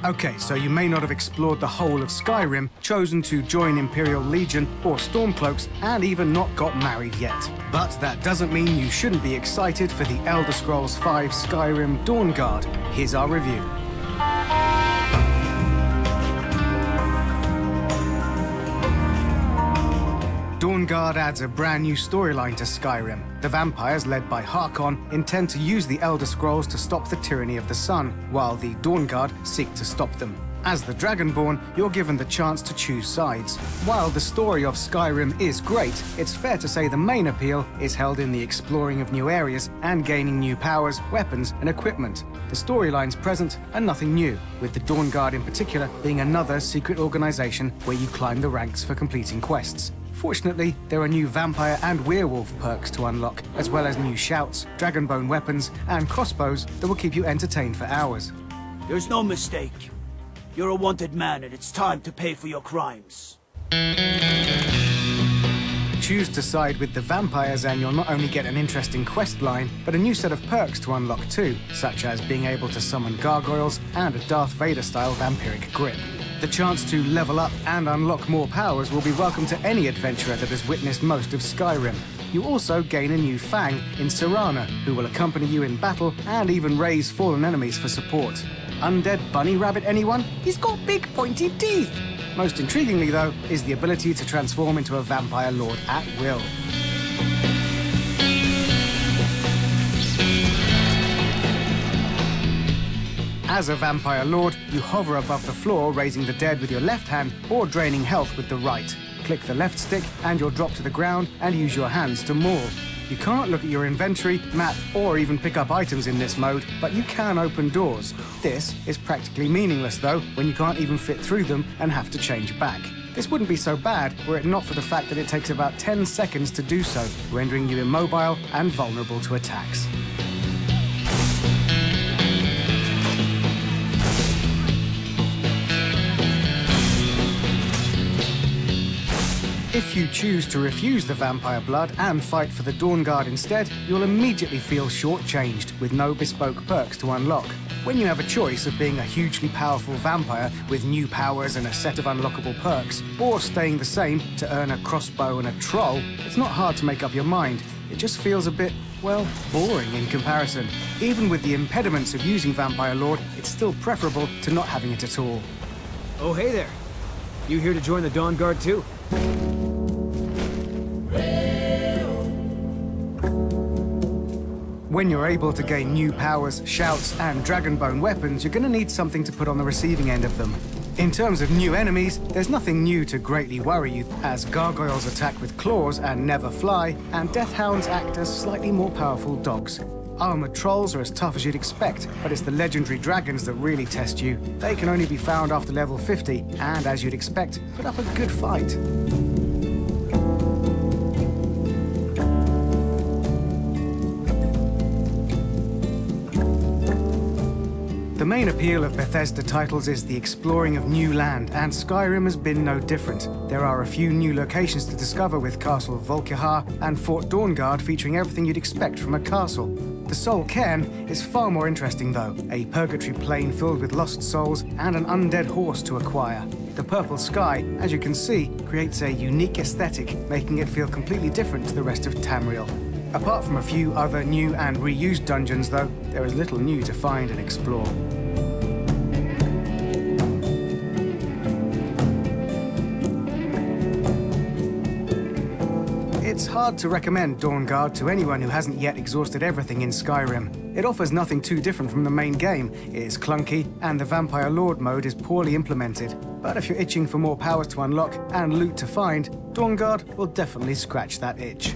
Okay, so you may not have explored the whole of Skyrim, chosen to join Imperial Legion or Stormcloaks, and even not got married yet. But that doesn't mean you shouldn't be excited for the Elder Scrolls V Skyrim Dawnguard. Here's our review. Dawnguard adds a brand new storyline to Skyrim. The vampires, led by Harkon, intend to use the Elder Scrolls to stop the tyranny of the Sun, while the Dawnguard seek to stop them. As the Dragonborn, you're given the chance to choose sides. While the story of Skyrim is great, it's fair to say the main appeal is held in the exploring of new areas and gaining new powers, weapons, and equipment. The storyline's present and nothing new, with the Dawnguard in particular being another secret organization where you climb the ranks for completing quests. Fortunately, there are new vampire and werewolf perks to unlock, as well as new shouts, dragonbone weapons, and crossbows that will keep you entertained for hours. There's no mistake. You're a wanted man, and it's time to pay for your crimes. Choose to side with the vampires and you'll not only get an interesting quest line, but a new set of perks to unlock too, such as being able to summon gargoyles and a Darth Vader-style vampiric grip. The chance to level up and unlock more powers will be welcome to any adventurer that has witnessed most of Skyrim. You also gain a new Fang in Serana, who will accompany you in battle and even raise fallen enemies for support. Undead bunny rabbit, anyone? He's got big pointy teeth! Most intriguingly, though, is the ability to transform into a vampire lord at will. As a vampire lord, you hover above the floor, raising the dead with your left hand or draining health with the right. Click the left stick and you'll drop to the ground and use your hands to maul. You can't look at your inventory, map, or even pick up items in this mode, but you can open doors. This is practically meaningless though, when you can't even fit through them and have to change back. This wouldn't be so bad were it not for the fact that it takes about 10 seconds to do so, rendering you immobile and vulnerable to attacks. If you choose to refuse the vampire blood and fight for the Dawnguard instead, you'll immediately feel shortchanged with no bespoke perks to unlock. When you have a choice of being a hugely powerful vampire with new powers and a set of unlockable perks, or staying the same to earn a crossbow and a troll, it's not hard to make up your mind. It just feels a bit, well, boring in comparison. Even with the impediments of using Vampire Lord, it's still preferable to not having it at all. Oh, hey there. You here to join the Dawnguard too? When you're able to gain new powers, shouts, and dragonbone weapons, you're going to need something to put on the receiving end of them. In terms of new enemies, there's nothing new to greatly worry you, as gargoyles attack with claws and never fly, and deathhounds act as slightly more powerful dogs. Armored trolls are as tough as you'd expect, but it's the legendary dragons that really test you. They can only be found after level 50, and as you'd expect, put up a good fight. The main appeal of Bethesda titles is the exploring of new land, and Skyrim has been no different. There are a few new locations to discover with Castle Volkihar and Fort Dawnguard featuring everything you'd expect from a castle. The Soul Cairn is far more interesting though, a purgatory plain filled with lost souls and an undead horse to acquire. The purple sky, as you can see, creates a unique aesthetic, making it feel completely different to the rest of Tamriel. Apart from a few other new and reused dungeons though, there is little new to find and explore. It's hard to recommend Dawnguard to anyone who hasn't yet exhausted everything in Skyrim. It offers nothing too different from the main game, it is clunky, and the Vampire Lord mode is poorly implemented. But if you're itching for more powers to unlock and loot to find, Dawnguard will definitely scratch that itch.